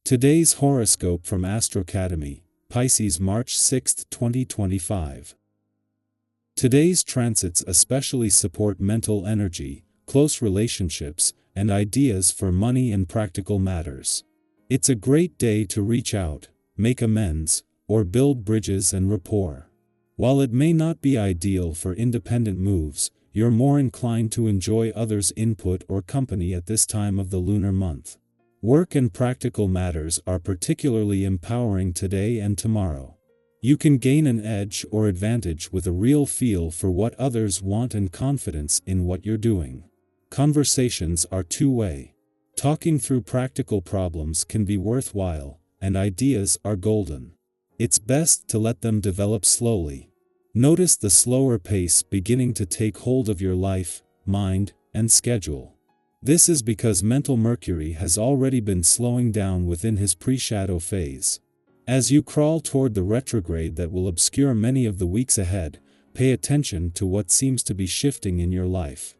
Today's horoscope from Astrocademy, Pisces March 6, 2025. Today's transits especially support mental energy, close relationships, and ideas for money and practical matters. It's a great day to reach out, make amends, or build bridges and rapport. While it may not be ideal for independent moves, you're more inclined to enjoy others' input or company at this time of the lunar month. Work and practical matters are particularly empowering today and tomorrow. You can gain an edge or advantage with a real feel for what others want and confidence in what you're doing. Conversations are two-way. Talking through practical problems can be worthwhile, and ideas are golden. It's best to let them develop slowly. Notice the slower pace beginning to take hold of your life, mind, and schedule. This is because mental Mercury has already been slowing down within his pre-shadow phase. As you crawl toward the retrograde that will obscure many of the weeks ahead, pay attention to what seems to be shifting in your life.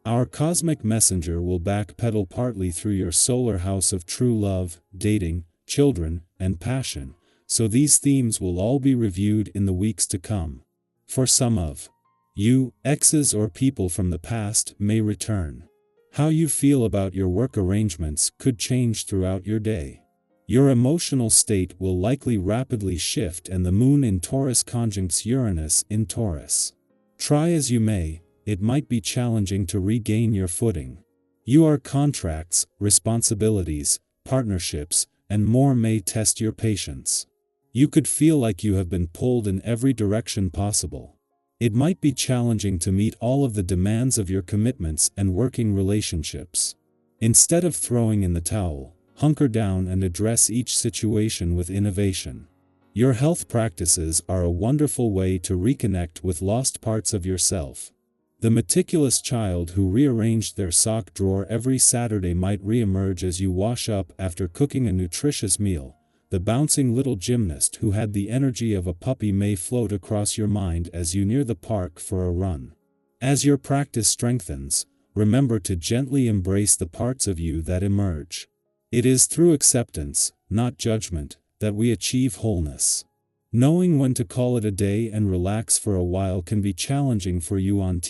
Our cosmic messenger will backpedal partly through your solar house of true love, dating, children, and passion, so these themes will all be reviewed in the weeks to come. For some of you, exes or people from the past may return. How you feel about your work arrangements could change throughout your day. Your emotional state will likely rapidly shift, and the moon in Taurus conjuncts Uranus in Taurus. Try as you may, it might be challenging to regain your footing. Your contracts, responsibilities, partnerships, and more may test your patience. You could feel like you have been pulled in every direction possible. It might be challenging to meet all of the demands of your commitments and working relationships. Instead of throwing in the towel, hunker down and address each situation with innovation. Your health practices are a wonderful way to reconnect with lost parts of yourself. The meticulous child who rearranged their sock drawer every Saturday might reemerge as you wash up after cooking a nutritious meal. The bouncing little gymnast who had the energy of a puppy may float across your mind as you near the park for a run. As your practice strengthens, remember to gently embrace the parts of you that emerge. It is through acceptance, not judgment, that we achieve wholeness. Knowing when to call it a day and relax for a while can be challenging for you on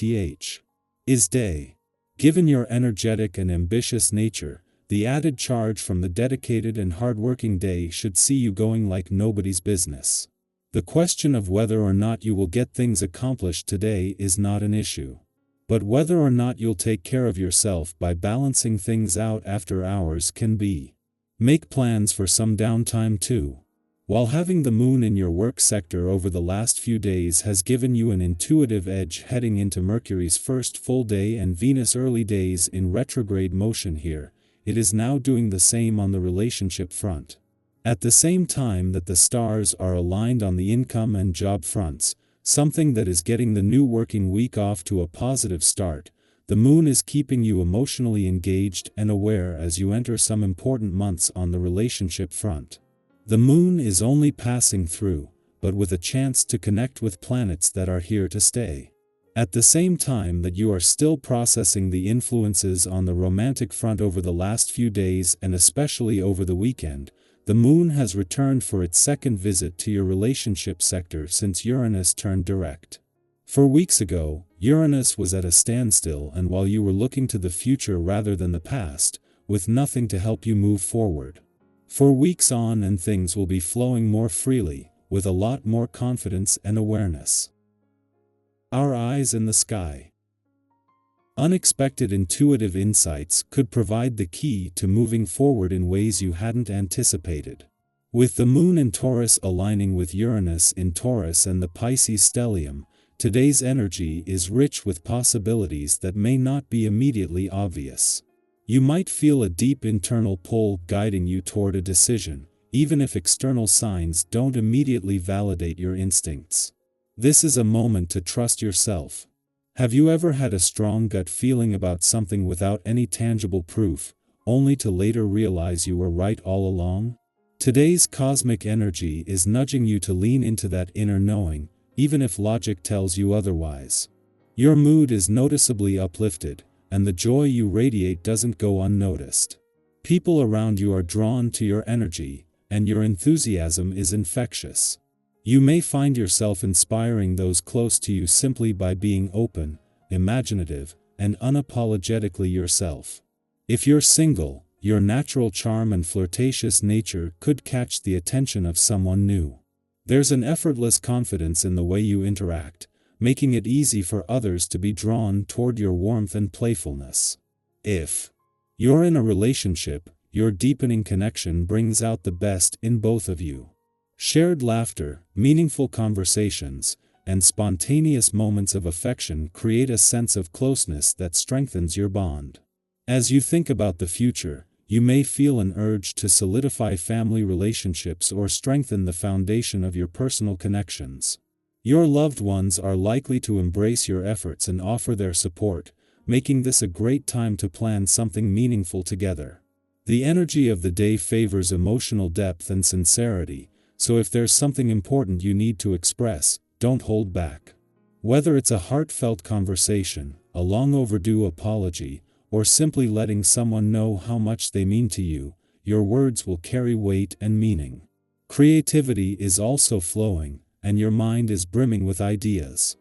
Is day. Given your energetic and ambitious nature, the added charge from the dedicated and hard-working day should see you going like nobody's business. The question of whether or not you will get things accomplished today is not an issue. But whether or not you'll take care of yourself by balancing things out after hours can be. Make plans for some downtime too. While having the moon in your work sector over the last few days has given you an intuitive edge heading into Mercury's first full day and Venus' early days in retrograde motion here, it is now doing the same on the relationship front. At the same time that the stars are aligned on the income and job fronts, something that is getting the new working week off to a positive start, the moon is keeping you emotionally engaged and aware as you enter some important months on the relationship front. The moon is only passing through, but with a chance to connect with planets that are here to stay. At the same time that you are still processing the influences on the romantic front over the last few days and especially over the weekend, the moon has returned for its second visit to your relationship sector since Uranus turned direct. 4 weeks ago, Uranus was at a standstill, and while you were looking to the future rather than the past, with nothing to help you move forward. 4 weeks on and things will be flowing more freely, with a lot more confidence and awareness. Our eyes in the sky. Unexpected intuitive insights could provide the key to moving forward in ways you hadn't anticipated. With the moon in Taurus aligning with Uranus in Taurus and the Pisces stellium, today's energy is rich with possibilities that may not be immediately obvious. You might feel a deep internal pull guiding you toward a decision, even if external signs don't immediately validate your instincts. This is a moment to trust yourself. Have you ever had a strong gut feeling about something without any tangible proof, only to later realize you were right all along? Today's cosmic energy is nudging you to lean into that inner knowing, even if logic tells you otherwise. Your mood is noticeably uplifted, and the joy you radiate doesn't go unnoticed. People around you are drawn to your energy, and your enthusiasm is infectious. You may find yourself inspiring those close to you simply by being open, imaginative, and unapologetically yourself. If you're single, your natural charm and flirtatious nature could catch the attention of someone new. There's an effortless confidence in the way you interact, making it easy for others to be drawn toward your warmth and playfulness. If you're in a relationship, your deepening connection brings out the best in both of you. Shared laughter, meaningful conversations, and spontaneous moments of affection create a sense of closeness that strengthens your bond. As you think about the future, you may feel an urge to solidify family relationships or strengthen the foundation of your personal connections. Your loved ones are likely to embrace your efforts and offer their support, making this a great time to plan something meaningful together. The energy of the day favors emotional depth and sincerity, so if there's something important you need to express, don't hold back. Whether it's a heartfelt conversation, a long overdue apology, or simply letting someone know how much they mean to you, your words will carry weight and meaning. Creativity is also flowing, and your mind is brimming with ideas.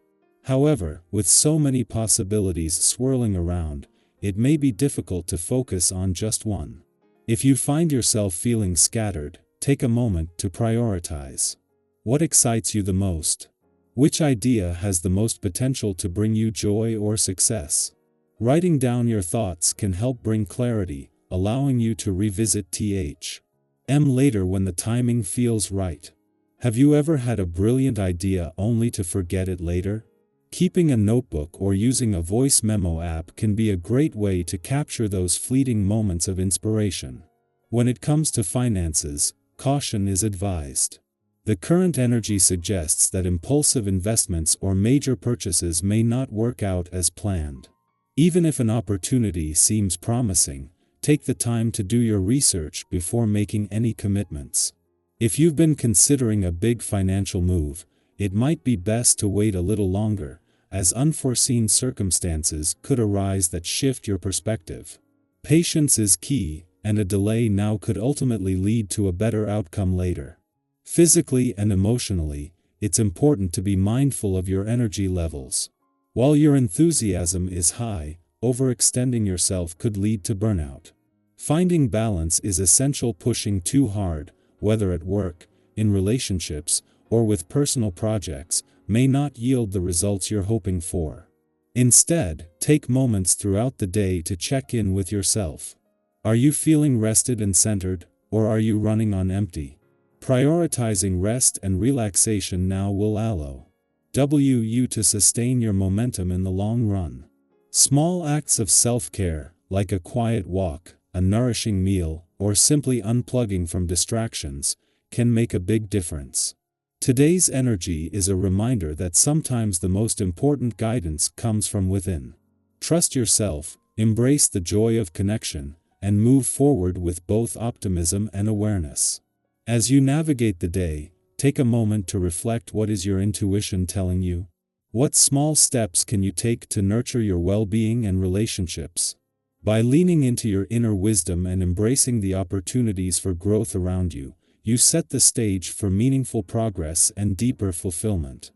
However, with so many possibilities swirling around, it may be difficult to focus on just one. If you find yourself feeling scattered, take a moment to prioritize. What excites you the most? Which idea has the most potential to bring you joy or success? Writing down your thoughts can help bring clarity, allowing you to revisit them later when the timing feels right. Have you ever had a brilliant idea only to forget it later? Keeping a notebook or using a voice memo app can be a great way to capture those fleeting moments of inspiration. When it comes to finances, caution is advised. The current energy suggests that impulsive investments or major purchases may not work out as planned. Even if an opportunity seems promising, take the time to do your research before making any commitments. If you've been considering a big financial move, it might be best to wait a little longer, as unforeseen circumstances could arise that shift your perspective. Patience is key, and a delay now could ultimately lead to a better outcome later. Physically and emotionally, it's important to be mindful of your energy levels. While your enthusiasm is high, overextending yourself could lead to burnout. Finding balance is essential. Pushing too hard, whether at work, in relationships, or with personal projects, may not yield the results you're hoping for. Instead, take moments throughout the day to check in with yourself. Are you feeling rested and centered, or are you running on empty? Prioritizing rest and relaxation now will allow you to sustain your momentum in the long run. Small acts of self-care, like a quiet walk, a nourishing meal, or simply unplugging from distractions, can make a big difference. Today's energy is a reminder that sometimes the most important guidance comes from within. Trust yourself, embrace the joy of connection, and move forward with both optimism and awareness. As you navigate the day, take a moment to reflect. What is your intuition telling you? What small steps can you take to nurture your well-being and relationships? By leaning into your inner wisdom and embracing the opportunities for growth around you, you set the stage for meaningful progress and deeper fulfillment.